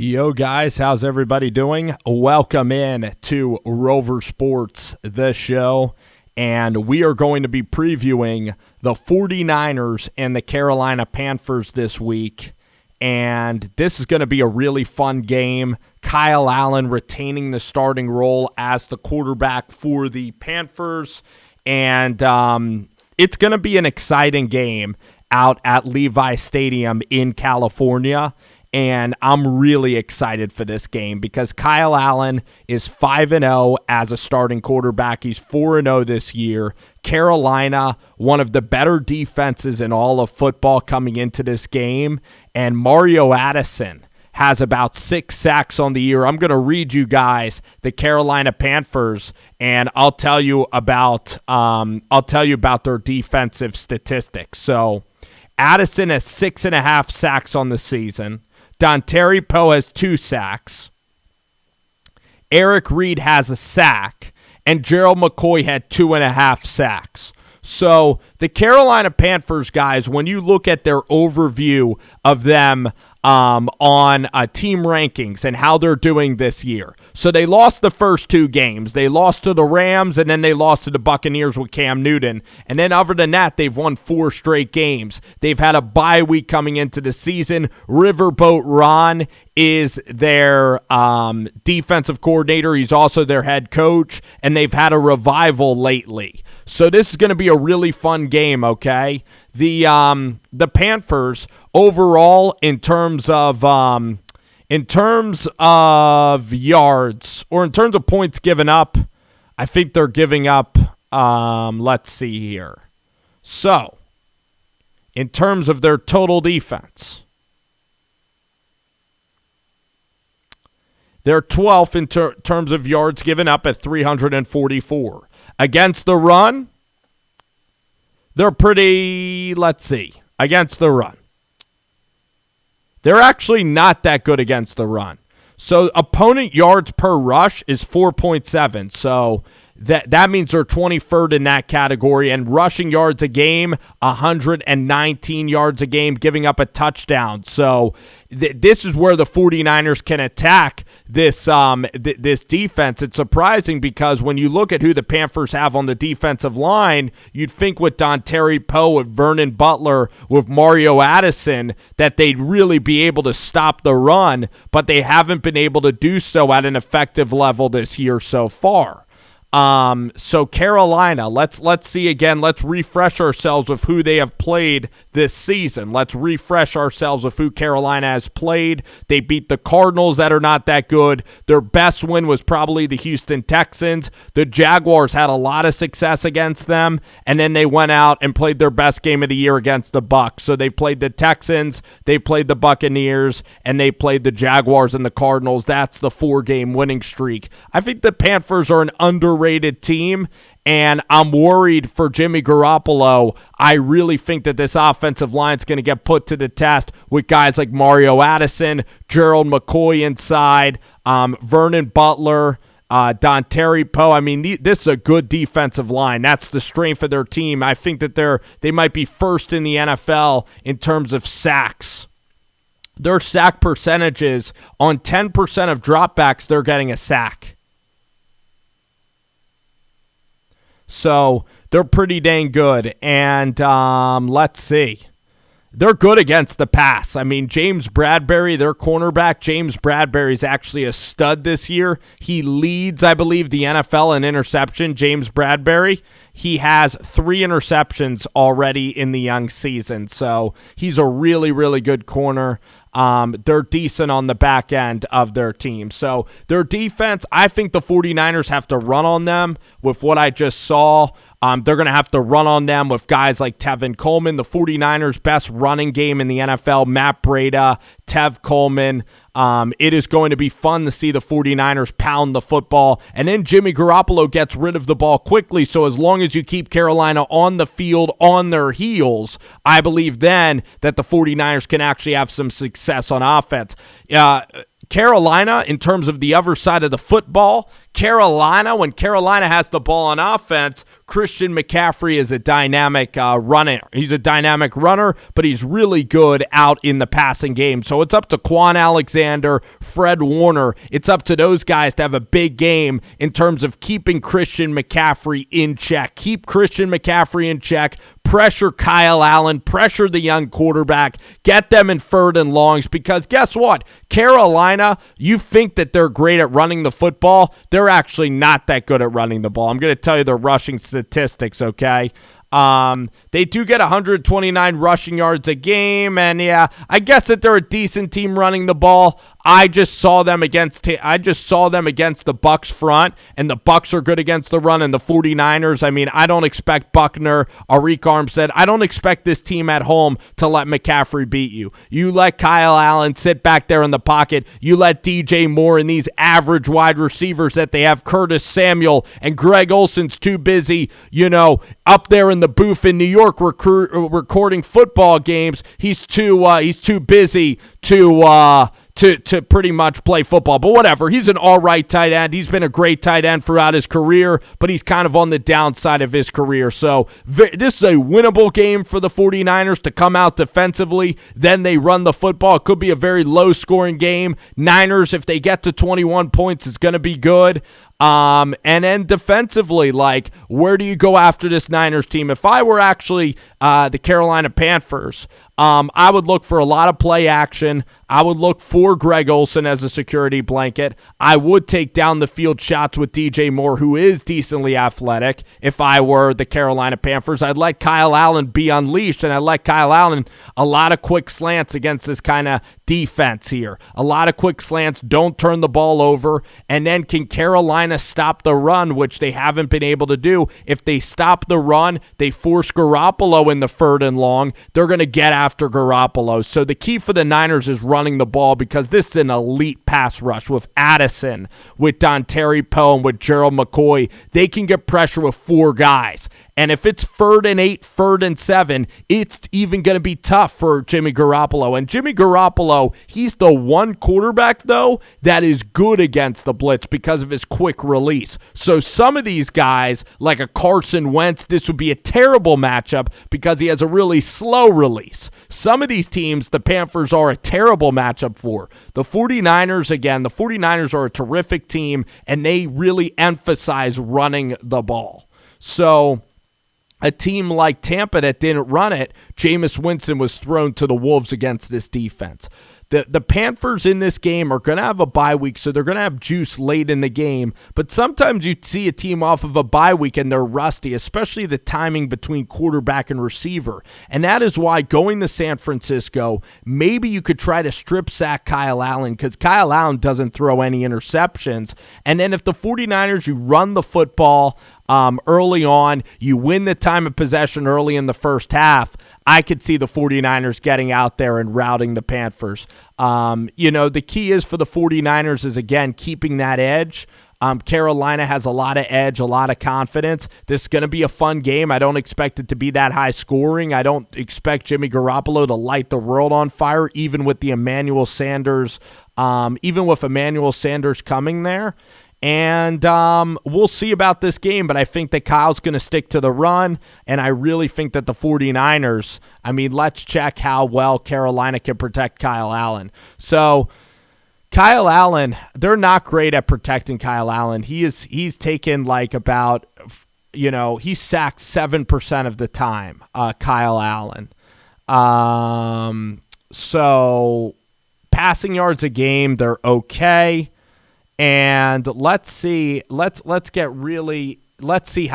Yo guys, how's everybody doing? Welcome in to Rover Sports, the show, and we are going to be previewing the 49ers and the Carolina Panthers this week, and this is going to be a really fun game. Kyle Allen retaining the starting role as the quarterback for the Panthers, and it's going to be an exciting game out at Levi Stadium in California. And I'm really excited for this game because Kyle Allen is 5-0 as a starting quarterback. He's 4-0 this year. Carolina, one of the better defenses in all of football coming into this game. And Mario Addison has about 6 sacks on the year. I'm going to read you guys the Carolina Panthers, and I'll tell you about their defensive statistics. So Addison has 6.5 sacks on the season. Dontari Poe has 2 sacks. Eric Reed has a sack. And Gerald McCoy had 2.5 sacks. So the Carolina Panthers, guys, when you look at their overview of them on team rankings and how they're doing this year. So they lost the first 2 games. They lost to the Rams, and then they lost to the Buccaneers with Cam Newton. And then other than that, they've won 4 straight games. They've had a bye week coming into the season. Riverboat Ron is their defensive coordinator. He's also their head coach, and they've had a revival lately. So this is going to be a really fun game, okay? The Panthers overall in terms of yards or in terms of points given up, I think they're giving up. Let's see here. So in terms of their total defense, they're 12th in terms of yards given up at 344. Against the run, they're pretty, against the run. They're actually not that good against the run. So opponent yards per rush is 4.7. So that means they're 23rd in that category. And rushing yards a game, 119 yards a game, giving up a touchdown. So this is where the 49ers can attack this defense. It's surprising because when you look at who the Panthers have on the defensive line, you'd think with Dontari Poe, with Vernon Butler, with Mario Addison, that they'd really be able to stop the run, but they haven't been able to do so at an effective level this year so far. So Carolina, let's see again. Let's refresh ourselves with who they have played this season. Let's refresh ourselves with who Carolina has played. They beat the Cardinals that are not that good. Their best win was probably the Houston Texans. The Jaguars had a lot of success against them, and then they went out and played their best game of the year against the Bucs. So they played the Texans, they played the Buccaneers, and they played the Jaguars and the Cardinals. That's the 4-game winning streak. I think the Panthers are an underrated team, and I'm worried for Jimmy Garoppolo. I really think that this offensive line is going to get put to the test with guys like Mario Addison, Gerald McCoy inside, Vernon Butler, Dontari Poe. I mean, this is a good defensive line. That's the strength of their team. I think that they might be first in the NFL in terms of sacks. Their sack percentages, on 10% of dropbacks, they're getting a sack. So they're pretty dang good. And let's see. They're good against the pass. I mean, James Bradberry, their cornerback, James Bradberry is actually a stud this year. He leads, I believe, the NFL in interception, James Bradberry. He has 3 interceptions already in the young season. So he's a really, really good corner. They're decent on the back end of their team. So their defense, I think the 49ers have to run on them with what I just saw. They're going to have to run on them with guys like Tevin Coleman, the 49ers' best running game in the NFL, Matt Breida, Tev Coleman. It is going to be fun to see the 49ers pound the football. And then Jimmy Garoppolo gets rid of the ball quickly. So as long as you keep Carolina on the field on their heels, I believe then that the 49ers can actually have some success on offense. Carolina, in terms of the other side of the football, when Carolina has the ball on offense, Christian McCaffrey is a dynamic runner. He's a dynamic runner, but he's really good out in the passing game. So it's up to Quan Alexander, Fred Warner. It's up to those guys to have a big game in terms of keeping Christian McCaffrey in check. Keep Christian McCaffrey in check. Pressure Kyle Allen, pressure the young quarterback, get them in third and longs, because guess what? Carolina, you think that they're great at running the football. They're actually not that good at running the ball. I'm going to tell you their rushing statistics, okay? They do get 129 rushing yards a game, and yeah, I guess that they're a decent team running the ball. I just saw them against the Bucks front, and the Bucks are good against the run, and the 49ers, I mean, I don't expect Buckner, Arik Armstead, I don't expect this team at home to let McCaffrey beat you. You let Kyle Allen sit back there in the pocket. You let DJ Moore and these average wide receivers that they have, Curtis Samuel and Greg Olson's too busy, up there in the booth in New York recording football games. He's too busy to pretty much play football. But whatever, he's an all right tight end. He's been a great tight end throughout his career, but he's kind of on the downside of his career. So this is a winnable game for the 49ers to come out defensively. Then they run the football. It could be a very low-scoring game. Niners, if they get to 21 points, it's going to be good. And then defensively, where do you go after this Niners team? If I were actually the Carolina Panthers, I would look for a lot of play action. I would look for Greg Olson as a security blanket. I would take down the field shots with DJ Moore, who is decently athletic. If I were the Carolina Panthers, I'd let Kyle Allen be unleashed, and I'd let Kyle Allen a lot of quick slants against this kind of defense here. A lot of quick slants, don't turn the ball over, and then can Carolina stop the run, which they haven't been able to do. If they stop the run, they force Garoppolo in the third and long. They're going to get after Garoppolo. So the key for the Niners is running the ball, because this is an elite pass rush with Addison, with Dontari Poe, and with Gerald McCoy. They can get pressure with four guys. And if it's 3rd and 8, 3rd and 7, it's even going to be tough for Jimmy Garoppolo. And Jimmy Garoppolo, he's the one quarterback, though, that is good against the blitz because of his quick release. So some of these guys, like a Carson Wentz, this would be a terrible matchup because he has a really slow release. Some of these teams, the Panthers are a terrible matchup for. The 49ers are a terrific team, and they really emphasize running the ball. So a team like Tampa that didn't run it, Jameis Winston was thrown to the wolves against this defense. The Panthers in this game are going to have a bye week, so they're going to have juice late in the game. But sometimes you see a team off of a bye week and they're rusty, especially the timing between quarterback and receiver. And that is why going to San Francisco, maybe you could try to strip sack Kyle Allen, because Kyle Allen doesn't throw any interceptions. And then if the 49ers, you run the football early on, you win the time of possession early in the first half, I could see the 49ers getting out there and routing the Panthers. The key is for the 49ers is, again, keeping that edge. Carolina has a lot of edge, a lot of confidence. This is going to be a fun game. I don't expect it to be that high scoring. I don't expect Jimmy Garoppolo to light the world on fire, even with Emmanuel Sanders coming there. And we'll see about this game, but I think that Kyle's going to stick to the run, and I really think that the 49ers, let's check how well Carolina can protect Kyle Allen. So Kyle Allen, they're not great at protecting Kyle Allen. He's taken he's sacked 7% of the time, Kyle Allen. So passing yards a game, they're okay. And let's see how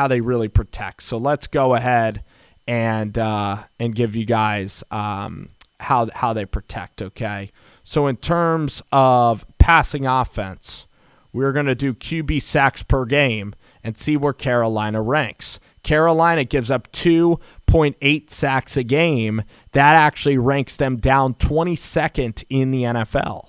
they really protect. So let's go ahead and give you guys how they protect, okay? So in terms of passing offense, we're going to do QB sacks per game and see where Carolina ranks. Carolina gives up 2.8 sacks a game. That actually ranks them down 22nd in the NFL.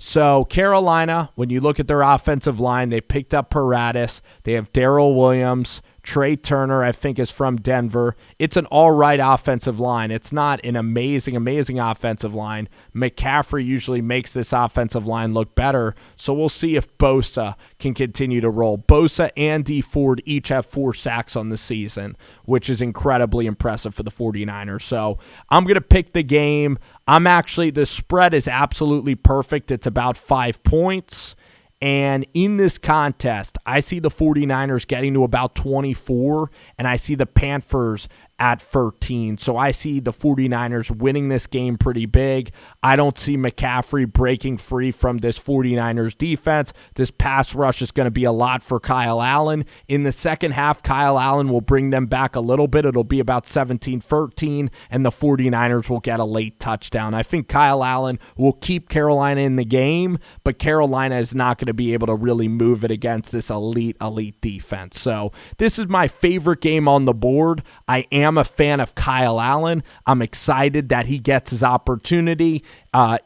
So Carolina, when you look at their offensive line, they picked up Paratus. They have Darrell Williams, Trey Turner, I think, is from Denver. It's an all right offensive line. It's not an amazing offensive line. McCaffrey usually makes this offensive line look better, so we'll see if Bosa can continue to roll. Bosa and Dee Ford each have 4 sacks on the season, which is incredibly impressive for the 49ers. So I'm going to pick the game. The spread is absolutely perfect. It's about 5 points. And in this contest, I see the 49ers getting to about 24, and I see the Panthers at 13. So I see the 49ers winning this game pretty big. I don't see McCaffrey breaking free from this 49ers defense. This pass rush is going to be a lot for Kyle Allen. In the second half, Kyle Allen will bring them back a little bit. It'll be about 17-13, and the 49ers will get a late touchdown. I think Kyle Allen will keep Carolina in the game, but Carolina is not going to be able to really move it against this elite defense. So this is my favorite game on the board. I am a fan of Kyle Allen. I'm excited that he gets his opportunity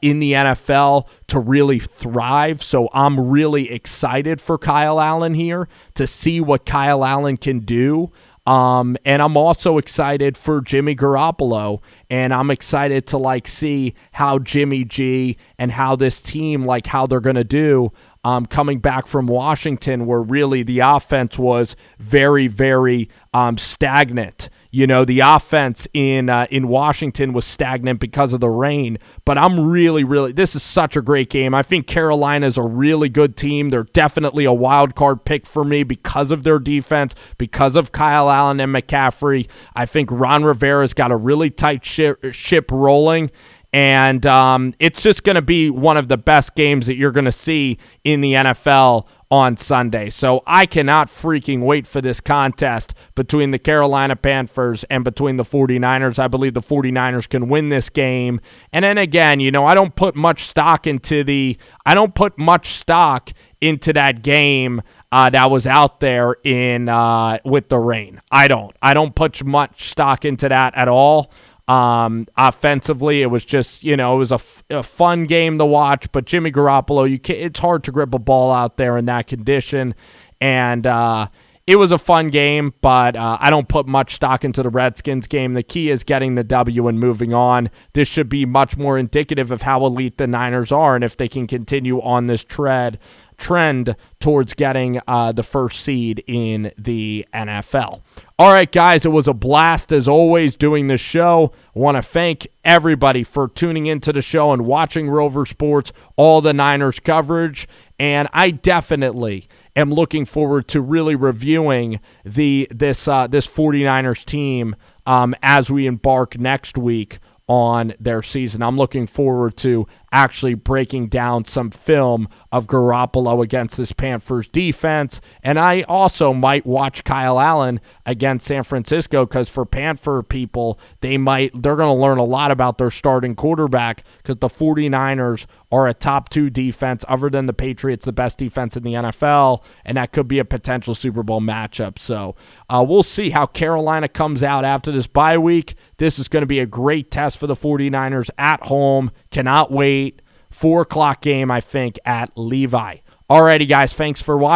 in the NFL to really thrive. So I'm really excited for Kyle Allen here to see what Kyle Allen can do. And I'm also excited for Jimmy Garoppolo, and I'm excited to see how Jimmy G and how this team, how they're going to do coming back from Washington, where really the offense was very, very stagnant. The offense in Washington was stagnant because of the rain, but I'm really, this is such a great game. I think Carolina's a really good team. They're definitely a wild card pick for me because of their defense, because of Kyle Allen and McCaffrey. I think Ron Rivera's got a really tight ship rolling. And it's just going to be one of the best games that you're going to see in the NFL on Sunday. So I cannot freaking wait for this contest between the Carolina Panthers and between the 49ers. I believe the 49ers can win this game. And then again, I don't put much stock into that game that was out there in with the rain. I don't put much stock into that at all. Offensively, it was just, it was a fun game to watch, but Jimmy Garoppolo, it's hard to grip a ball out there in that condition, and it was a fun game, but I don't put much stock into the Redskins game. The key is getting the W and moving on. This should be much more indicative of how elite the Niners are, and if they can continue on this trend towards getting the first seed in the NFL. All right, guys, it was a blast as always doing this show. I want to thank everybody for tuning into the show and watching Rover Sports, all the Niners coverage, and I definitely am looking forward to really reviewing this 49ers team as we embark next week on their season. I'm looking forward to actually breaking down some film of Garoppolo against this Panthers defense, and I also might watch Kyle Allen against San Francisco, because for Panther people, they're going to learn a lot about their starting quarterback, because the 49ers are a top 2 defense, other than the Patriots, the best defense in the NFL, and that could be a potential Super Bowl matchup. So we'll see how Carolina comes out after this bye week. This is going to be a great test for the 49ers at home. Cannot wait. 4 o'clock game, I think, at Levi. Alrighty, guys, thanks for watching.